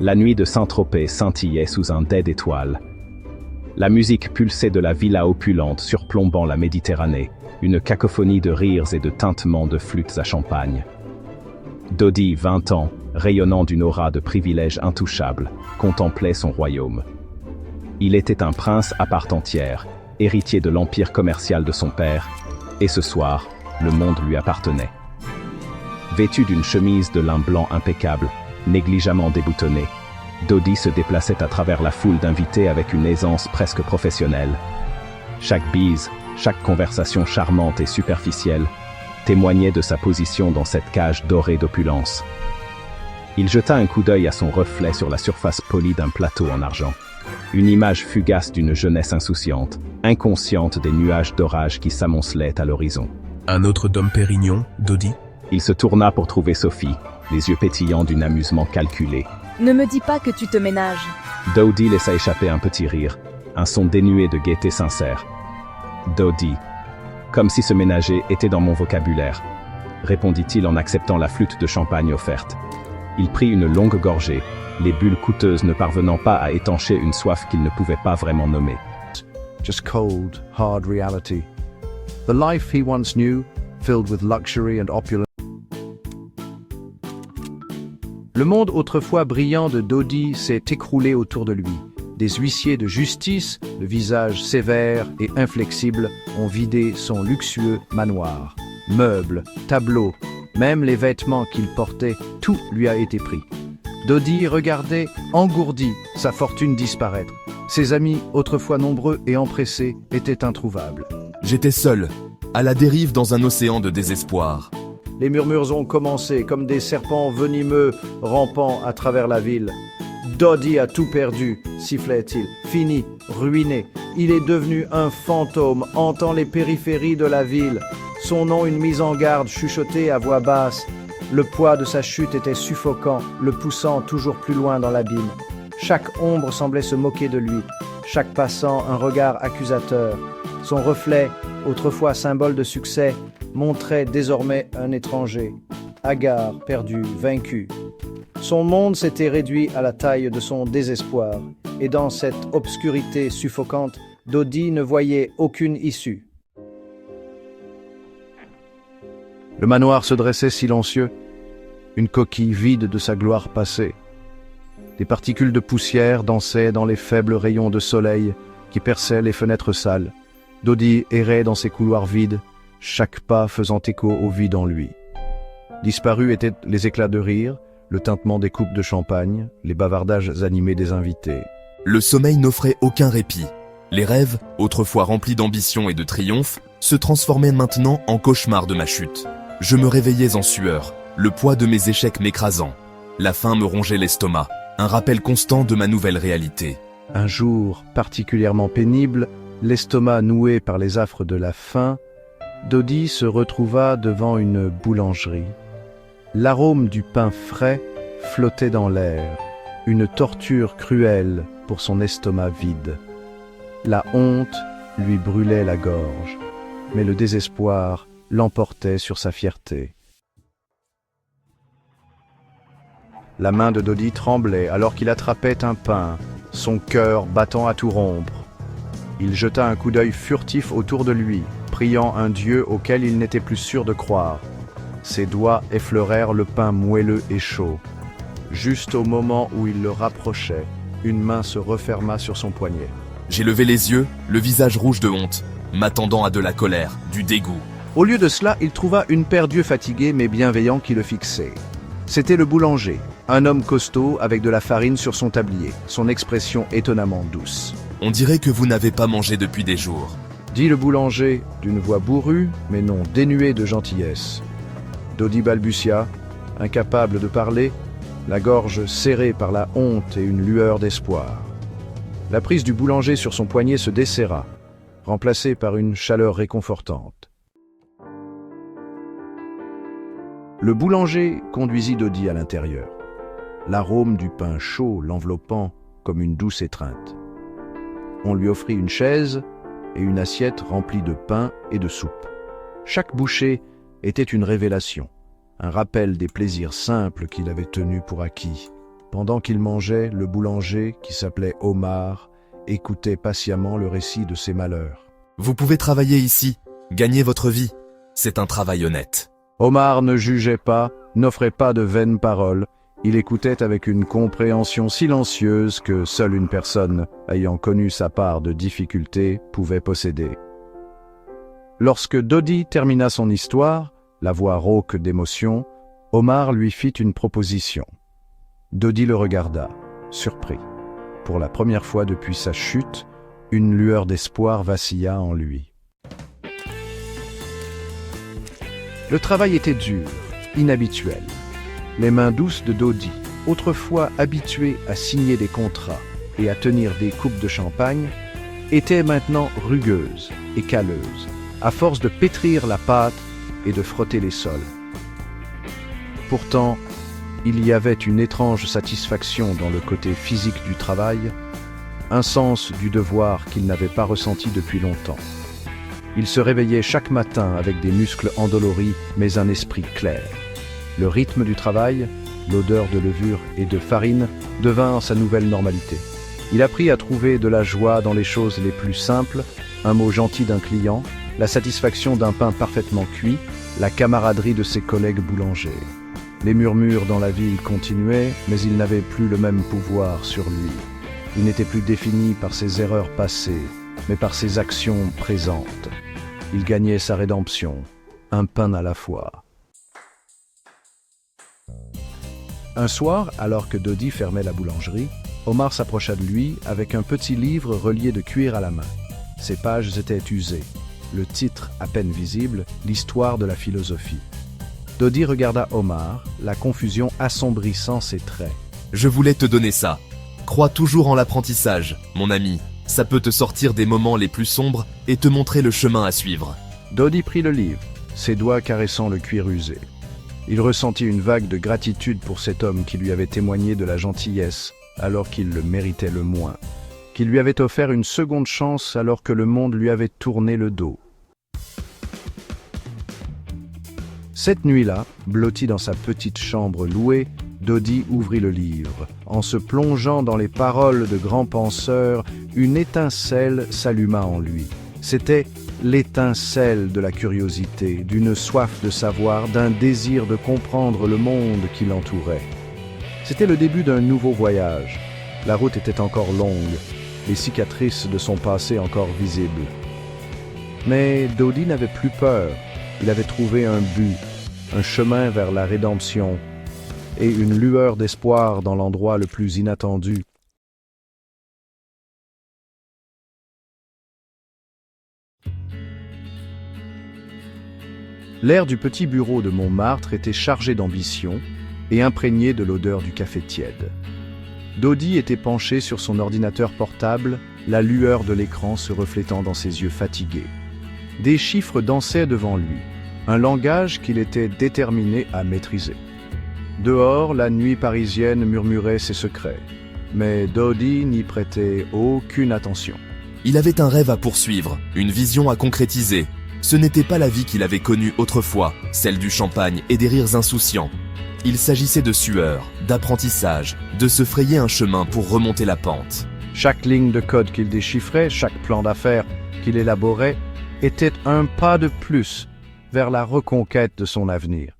La nuit de Saint-Tropez scintillait sous un dais d'étoiles. La musique pulsait de la villa opulente surplombant la Méditerranée, une cacophonie de rires et de tintements de flûtes à champagne. Dodi, 20 ans, rayonnant d'une aura de privilèges intouchables, contemplait son royaume. Il était un prince à part entière, héritier de l'empire commercial de son père, et ce soir, le monde lui appartenait. Vêtu d'une chemise de lin blanc impeccable, négligemment déboutonnée, Dodi se déplaçait à travers la foule d'invités avec une aisance presque professionnelle. Chaque bise, chaque conversation charmante et superficielle, témoignait de sa position dans cette cage dorée d'opulence. Il jeta un coup d'œil à son reflet sur la surface polie d'un plateau en argent. Une image fugace d'une jeunesse insouciante, inconsciente des nuages d'orage qui s'amoncelaient à l'horizon. Un autre Dom Pérignon, Dodi? Il se tourna pour trouver Sophie, les yeux pétillants d'un amusement calculé. Ne me dis pas que tu te ménages. Dodi laissa échapper un petit rire, un son dénué de gaieté sincère. Dodi, comme si se ménager était dans mon vocabulaire, répondit-il en acceptant la flûte de champagne offerte. Il prit une longue gorgée, les bulles coûteuses ne parvenant pas à étancher une soif qu'il ne pouvait pas vraiment nommer. Just cold, hard reality. The life he once knew, filled with luxury and opulence. Le monde autrefois brillant de Dodi s'est écroulé autour de lui. Des huissiers de justice, le visage sévère et inflexible, ont vidé son luxueux manoir. Meubles, tableaux, même les vêtements qu'il portait, tout lui a été pris. Dodi regardait, engourdi, sa fortune disparaître. Ses amis, autrefois nombreux et empressés, étaient introuvables. J'étais seul, à la dérive dans un océan de désespoir. Les murmures ont commencé comme des serpents venimeux rampant à travers la ville. Dodi a tout perdu, sifflait-il. Fini, ruiné. Il est devenu un fantôme, hantant les périphéries de la ville. Son nom une mise en garde chuchotée à voix basse. Le poids de sa chute était suffocant, le poussant toujours plus loin dans l'abîme. Chaque ombre semblait se moquer de lui, chaque passant un regard accusateur. Son reflet, autrefois symbole de succès, montrait désormais un étranger, hagard, perdu, vaincu. Son monde s'était réduit à la taille de son désespoir, et dans cette obscurité suffocante, Dodi ne voyait aucune issue. Le manoir se dressait silencieux, une coquille vide de sa gloire passée. Des particules de poussière dansaient dans les faibles rayons de soleil qui perçaient les fenêtres sales. Dodi errait dans ces couloirs vides, chaque pas faisant écho au vide en lui. Disparus étaient les éclats de rire, le tintement des coupes de champagne, les bavardages animés des invités. Le sommeil n'offrait aucun répit. Les rêves, autrefois remplis d'ambition et de triomphe, se transformaient maintenant en cauchemars de ma chute. Je me réveillais en sueur, le poids de mes échecs m'écrasant. La faim me rongeait l'estomac, un rappel constant de ma nouvelle réalité. Un jour particulièrement pénible, l'estomac noué par les affres de la faim, Dodi se retrouva devant une boulangerie. L'arôme du pain frais flottait dans l'air, une torture cruelle pour son estomac vide. La honte lui brûlait la gorge, mais le désespoir l'emportait sur sa fierté. La main de Dodi tremblait alors qu'il attrapait un pain, son cœur battant à tout rompre. Il jeta un coup d'œil furtif autour de lui, priant un Dieu auquel il n'était plus sûr de croire. Ses doigts effleurèrent le pain moelleux et chaud. Juste au moment où il le rapprochait, une main se referma sur son poignet. J'ai levé les yeux, le visage rouge de honte, m'attendant à de la colère, du dégoût. Au lieu de cela, il trouva une paire d'yeux fatigués mais bienveillants qui le fixaient. C'était le boulanger, un homme costaud avec de la farine sur son tablier, son expression étonnamment douce. « On dirait que vous n'avez pas mangé depuis des jours. » dit le boulanger, d'une voix bourrue, mais non dénuée de gentillesse. Dodi balbutia, incapable de parler, la gorge serrée par la honte et une lueur d'espoir. La prise du boulanger sur son poignet se desserra, remplacée par une chaleur réconfortante. Le boulanger conduisit Dodi à l'intérieur, l'arôme du pain chaud l'enveloppant comme une douce étreinte. On lui offrit une chaise et une assiette remplie de pain et de soupe. Chaque bouchée était une révélation, un rappel des plaisirs simples qu'il avait tenus pour acquis. Pendant qu'il mangeait, le boulanger, qui s'appelait Omar, écoutait patiemment le récit de ses malheurs. Vous pouvez travailler ici, gagner votre vie. C'est un travail honnête. Omar ne jugeait pas, n'offrait pas de vaines paroles. Il écoutait avec une compréhension silencieuse que seule une personne, ayant connu sa part de difficultés, pouvait posséder. Lorsque Dodi termina son histoire, la voix rauque d'émotion, Omar lui fit une proposition. Dodi le regarda, surpris. Pour la première fois depuis sa chute, une lueur d'espoir vacilla en lui. Le travail était dur, inhabituel. Les mains douces de Dodi, autrefois habituées à signer des contrats et à tenir des coupes de champagne, étaient maintenant rugueuses et calleuses, à force de pétrir la pâte et de frotter les sols. Pourtant, il y avait une étrange satisfaction dans le côté physique du travail, un sens du devoir qu'il n'avait pas ressenti depuis longtemps. Il se réveillait chaque matin avec des muscles endoloris, mais un esprit clair. Le rythme du travail, l'odeur de levure et de farine devinrent sa nouvelle normalité. Il apprit à trouver de la joie dans les choses les plus simples, un mot gentil d'un client, la satisfaction d'un pain parfaitement cuit, la camaraderie de ses collègues boulangers. Les murmures dans la ville continuaient, mais ils n'avaient plus le même pouvoir sur lui. Il n'était plus défini par ses erreurs passées, mais par ses actions présentes. Il gagnait sa rédemption, un pain à la fois. Un soir, alors que Dodi fermait la boulangerie, Omar s'approcha de lui avec un petit livre relié de cuir à la main. Ses pages étaient usées. Le titre, à peine visible, l'histoire de la philosophie. Dodi regarda Omar, la confusion assombrissant ses traits. Je voulais te donner ça. Crois toujours en l'apprentissage, mon ami. Ça peut te sortir des moments les plus sombres et te montrer le chemin à suivre. Dodi prit le livre, ses doigts caressant le cuir usé. Il ressentit une vague de gratitude pour cet homme qui lui avait témoigné de la gentillesse alors qu'il le méritait le moins, qui lui avait offert une seconde chance alors que le monde lui avait tourné le dos. Cette nuit-là, blotti dans sa petite chambre louée, Dodi ouvrit le livre. En se plongeant dans les paroles de grands penseurs, une étincelle s'alluma en lui. C'était l'étincelle de la curiosité, d'une soif de savoir, d'un désir de comprendre le monde qui l'entourait. C'était le début d'un nouveau voyage. La route était encore longue, les cicatrices de son passé encore visibles. Mais Dodi n'avait plus peur. Il avait trouvé un but, un chemin vers la rédemption et une lueur d'espoir dans l'endroit le plus inattendu. L'air du petit bureau de Montmartre était chargé d'ambition et imprégné de l'odeur du café tiède. Dodi était penché sur son ordinateur portable, la lueur de l'écran se reflétant dans ses yeux fatigués. Des chiffres dansaient devant lui, un langage qu'il était déterminé à maîtriser. Dehors, la nuit parisienne murmurait ses secrets, mais Dodi n'y prêtait aucune attention. Il avait un rêve à poursuivre, une vision à concrétiser. Ce n'était pas la vie qu'il avait connue autrefois, celle du champagne et des rires insouciants. Il s'agissait de sueur, d'apprentissage, de se frayer un chemin pour remonter la pente. Chaque ligne de code qu'il déchiffrait, chaque plan d'affaires qu'il élaborait, était un pas de plus vers la reconquête de son avenir.